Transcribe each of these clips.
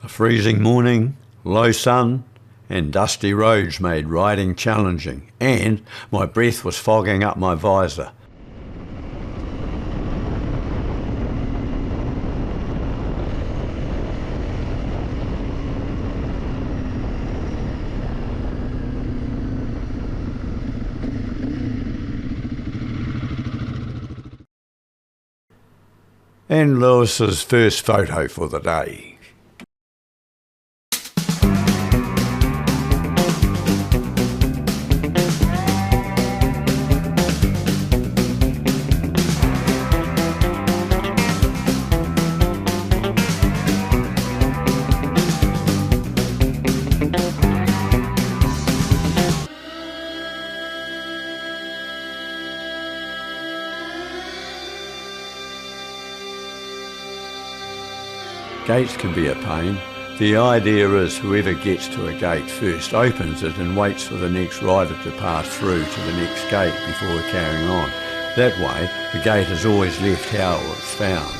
A freezing morning, low sun, and dusty roads made riding challenging, and my breath was fogging up my visor. And Lewis's first photo for the day. Gates can be a pain. The idea is whoever gets to a gate first opens it and waits for the next rider to pass through to the next gate before carrying on. That way, the gate is always left how it was found.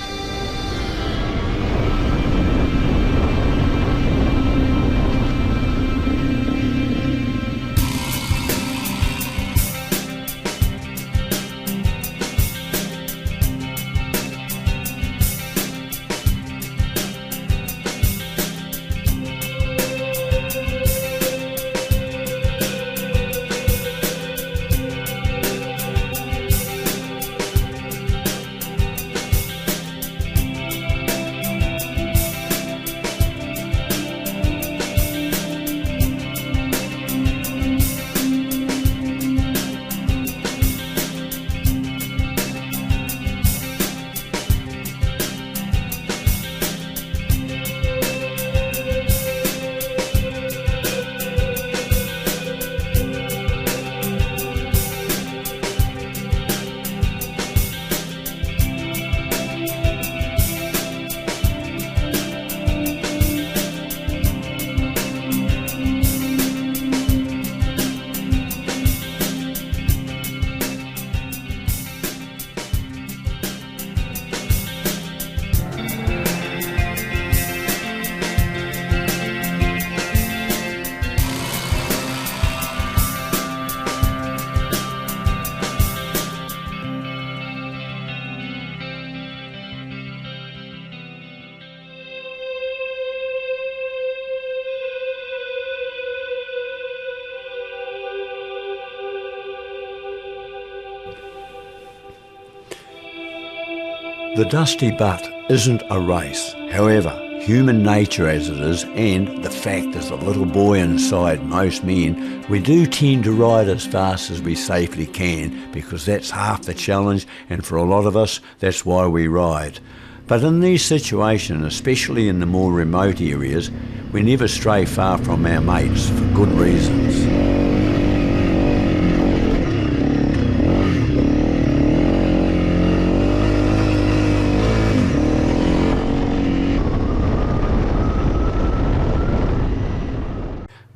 The Dusty Butt isn't a race. However, human nature as it is, and the fact as a little boy inside most men, we do tend to ride as fast as we safely can because that's half the challenge, and for a lot of us, that's why we ride. But in these situations, especially in the more remote areas, we never stray far from our mates for good reasons.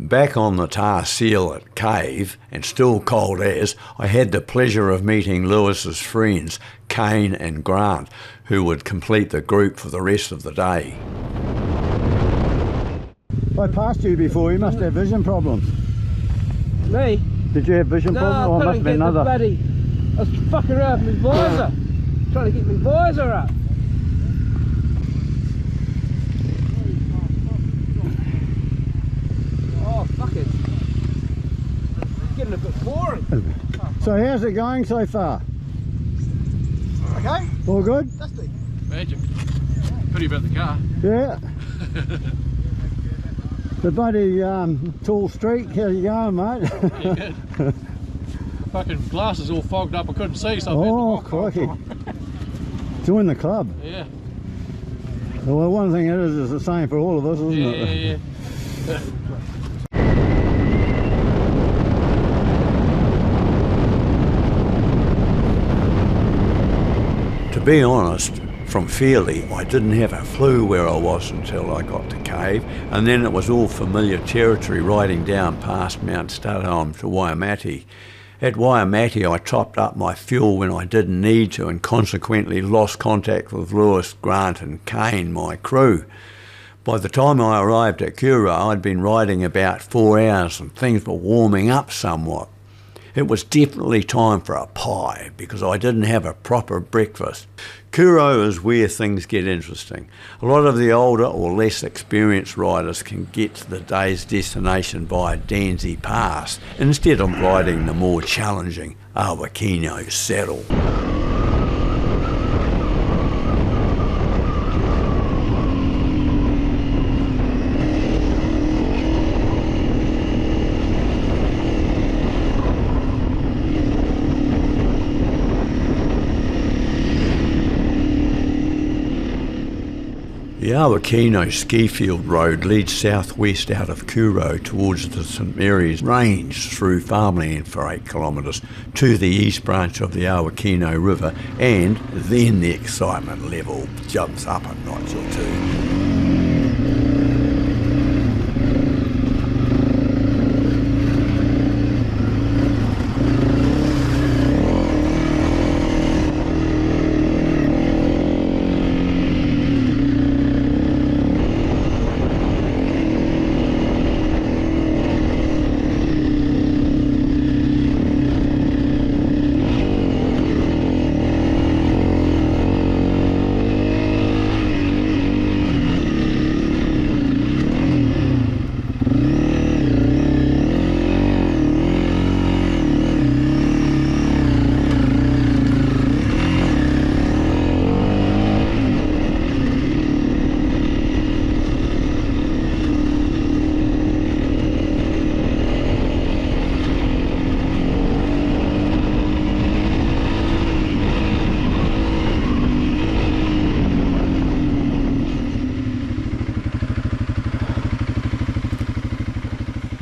Back on the tar seal at Cave, and still cold as, I had the pleasure of meeting Lewis's friends, Kane and Grant, who would complete the group for the rest of the day. I passed you before, you must have vision problems. Me? Did you have vision problems? No, I couldn't get the bloody... I was fucking around with my visor. Trying to get my visor up. Oh, fuck it. It's getting a bit boring. So how's it going so far? Okay. All good? Dusty. Magic. Pity about the car. Yeah. The bloody tall streak, how's it going, mate? Yeah, good. Fucking glasses all fogged up, I couldn't see, so oh, crikey. Join the club. Yeah. Well, one thing it is the same for all of us, isn't it? Yeah. To be honest, from Fairley, I didn't have a clue where I was until I got to Cave, and then it was all familiar territory riding down past Mount Kohurau to Waimate. At Waimate, I topped up my fuel when I didn't need to and consequently lost contact with Lewis, Grant and Kane, my crew. By the time I arrived at Kurow, I'd been riding about 4 hours and things were warming up somewhat. It was definitely time for a pie because I didn't have a proper breakfast. Kurow is where things get interesting. A lot of the older or less experienced riders can get to the day's destination via Danzy Pass instead of riding the more challenging Awakino saddle. The Awakino ski field road leads southwest out of Kurow towards the St Mary's Range through farmland for 8 kilometres to the east branch of the Awakino River, and then the excitement level jumps up a notch or two.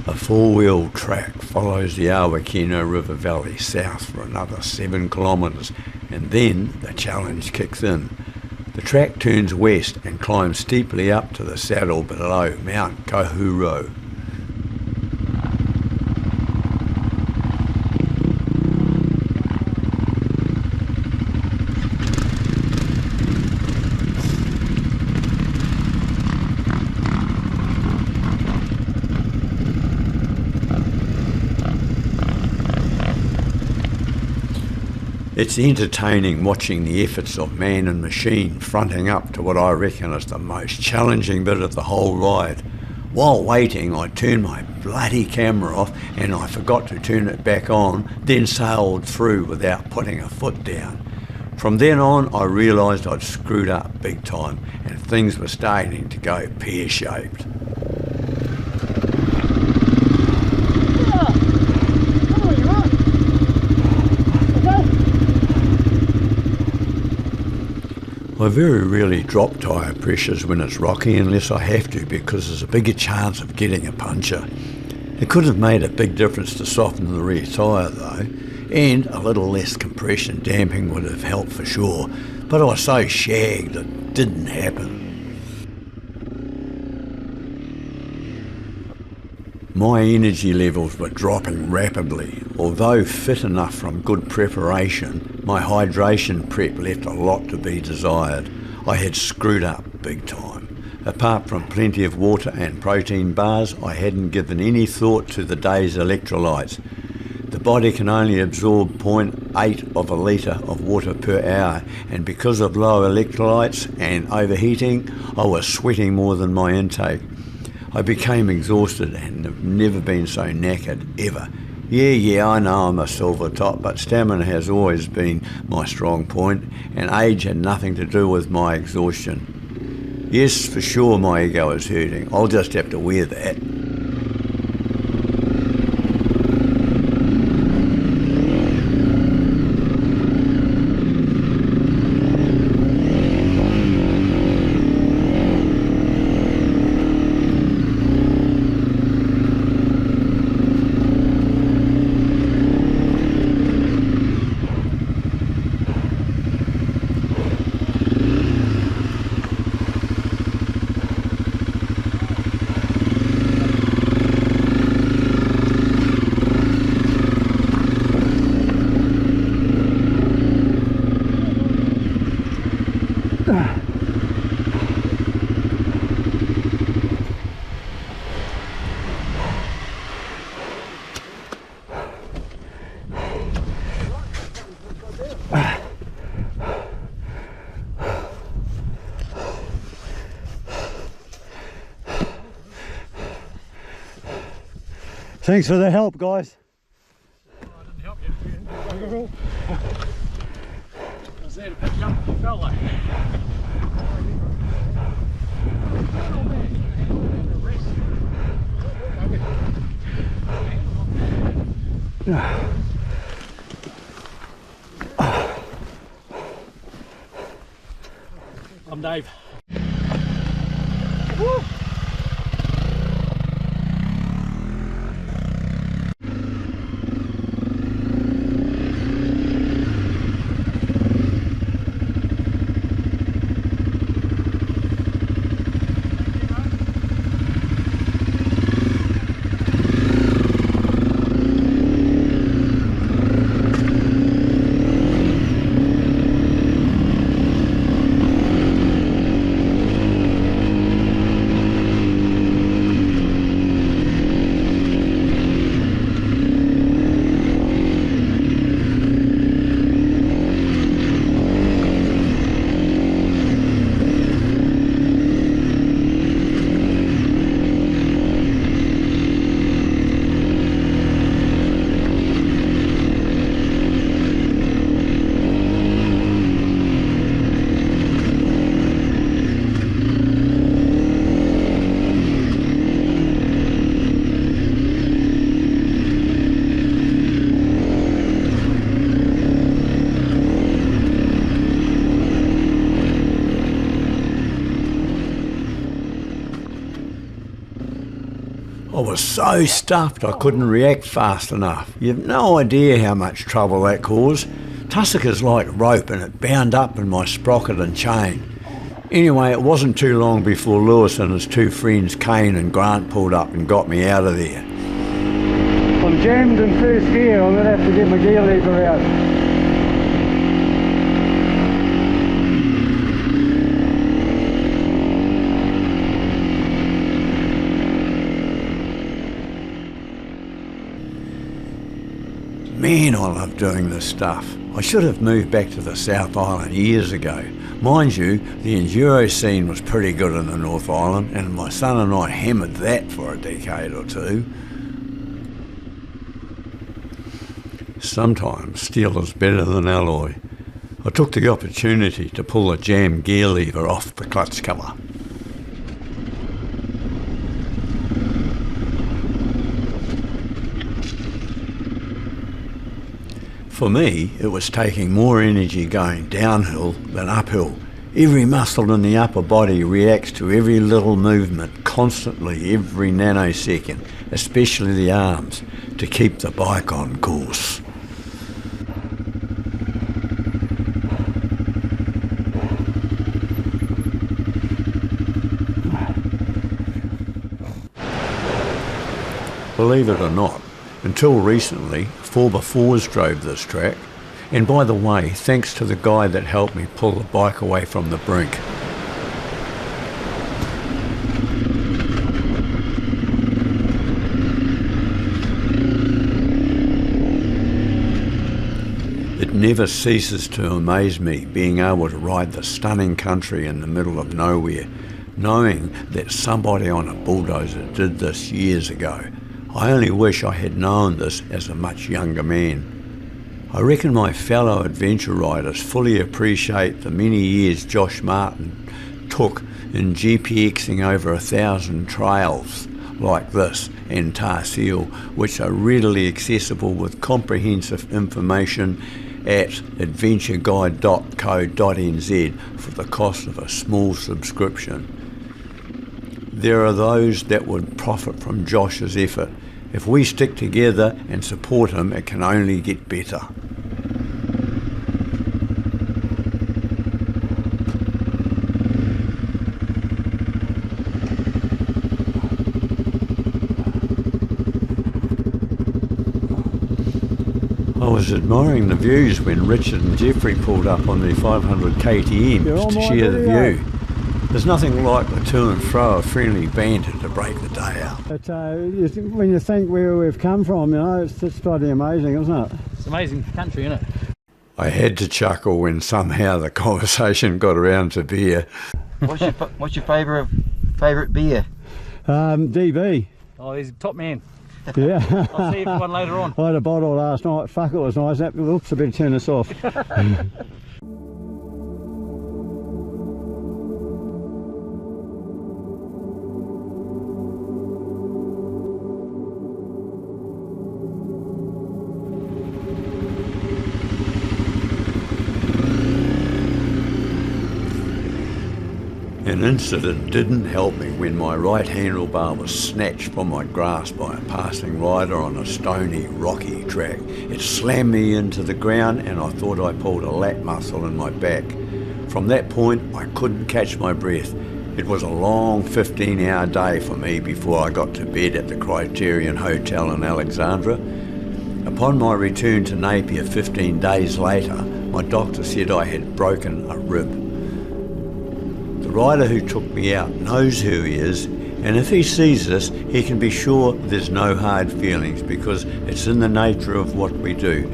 A 4-wheel track follows the Awakino River Valley south for another 7 kilometres, and then the challenge kicks in. The track turns west and climbs steeply up to the saddle below Mt Kohurau. It's entertaining watching the efforts of man and machine fronting up to what I reckon is the most challenging bit of the whole ride. While waiting, I turned my bloody camera off and I forgot to turn it back on, then sailed through without putting a foot down. From then on, I realised I'd screwed up big time and things were starting to go pear-shaped. I very rarely drop tyre pressures when it's rocky unless I have to because there's a bigger chance of getting a puncture. It could have made a big difference to soften the rear tyre though, and a little less compression damping would have helped for sure, but I was so shagged it didn't happen. My energy levels were dropping rapidly. Although fit enough from good preparation, my hydration prep left a lot to be desired. I had screwed up big time. Apart from plenty of water and protein bars, I hadn't given any thought to the day's electrolytes. The body can only absorb 0.8 of a litre of water per hour, and because of low electrolytes and overheating, I was sweating more than my intake. I became exhausted and have never been so knackered, ever. Yeah, I know I'm a silver top, but stamina has always been my strong point, and age had nothing to do with my exhaustion. Yes, for sure my ego is hurting. I'll just have to wear that. Thanks for the help, guys. I didn't help you. I was there to pick you up if you fell like. I'm Dave. Woo! I was so stuffed I couldn't react fast enough. You've no idea how much trouble that caused. Tussocker's like rope and it bound up in my sprocket and chain. Anyway, it wasn't too long before Lewis and his two friends, Kane and Grant, pulled up and got me out of there. I'm jammed in first gear. I'm going to have to get my gear lever out. Man, I love doing this stuff. I should have moved back to the South Island years ago. Mind you, the enduro scene was pretty good in the North Island, and my son and I hammered that for a decade or two. Sometimes steel is better than alloy. I took the opportunity to pull a jammed gear lever off the clutch cover. For me, it was taking more energy going downhill than uphill. Every muscle in the upper body reacts to every little movement constantly, every nanosecond, especially the arms, to keep the bike on course. Believe it or not, until recently, 4x4s drove this track, and by the way, thanks to the guy that helped me pull the bike away from the brink. It never ceases to amaze me being able to ride the stunning country in the middle of nowhere, knowing that somebody on a bulldozer did this years ago. I only wish I had known this as a much younger man. I reckon my fellow adventure riders fully appreciate the many years Josh Martin took in GPXing over 1,000 trails like this and Tar Seal, which are readily accessible with comprehensive information at adventureguide.co.nz for the cost of a small subscription. There are those that would profit from Josh's effort. If we stick together and support him, it can only get better. I was admiring the views when Richard and Jeffrey pulled up on their 500 KTMs to share the view. There's nothing like the to and fro of friendly banter to break the day out. But when you think where we've come from, you know, it's just bloody amazing, isn't it? It's amazing country, isn't it? I had to chuckle when somehow the conversation got around to beer. What's your favourite beer? DB. Oh, he's a top man. Yeah. I'll see you for one later on. I had a bottle last night. Fuck, it was nice. Oops, I better turn this off. An incident didn't help me when my right handlebar was snatched from my grasp by a passing rider on a stony, rocky track. It slammed me into the ground and I thought I pulled a lat muscle in my back. From that point, I couldn't catch my breath. It was a long 15-hour day for me before I got to bed at the Criterion Hotel in Alexandra. Upon my return to Napier 15 days later, my doctor said I had broken a rib. The rider who took me out knows who he is, and if he sees this, he can be sure there's no hard feelings because it's in the nature of what we do.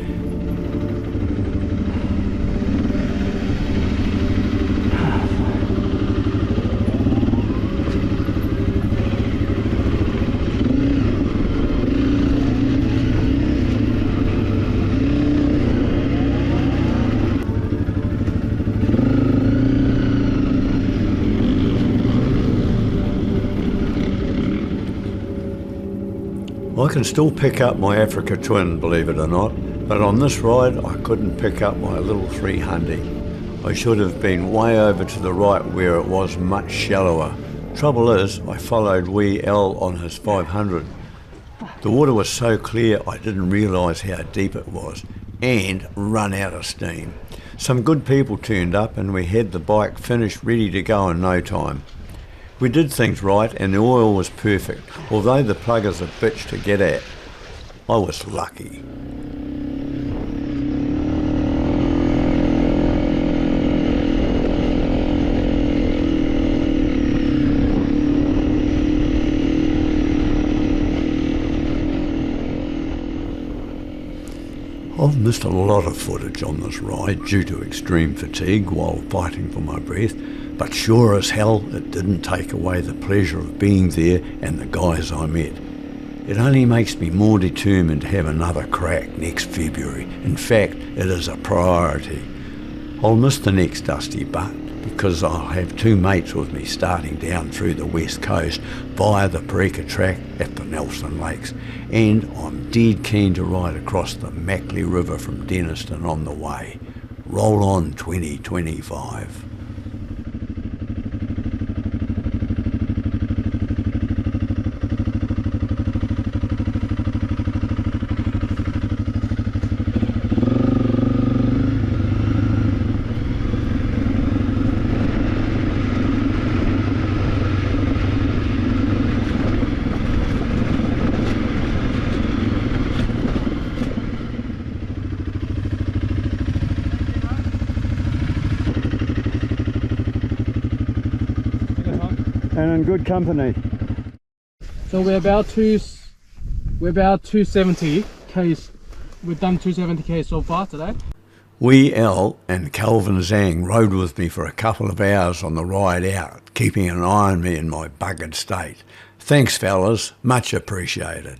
I can still pick up my Africa Twin, believe it or not, but on this ride I couldn't pick up my little 300. I should have been way over to the right where it was much shallower. Trouble is, I followed wee L on his 500. The water was so clear I didn't realise how deep it was and run out of steam. Some good people turned up and we had the bike finished ready to go in no time. We did things right and the oil was perfect, although the plug is a bitch to get at. I was lucky. I've missed a lot of footage on this ride due to extreme fatigue while fighting for my breath, but sure as hell it didn't take away the pleasure of being there and the guys I met. It only makes me more determined to have another crack next February. In fact, it is a priority. I'll miss the next Dusty Butt because I'll have two mates with me starting down through the west coast via the Parika track at the Nelson Lakes, and I'm dead keen to ride across the Mackley River from Denniston on the way. Roll on 2025. And in good company. So we're about 270 k's. We've done 270 k's so far today. Wee L and Calvin Zhang rode with me for a couple of hours on the ride out, keeping an eye on me in my buggered state. Thanks fellas, much appreciated.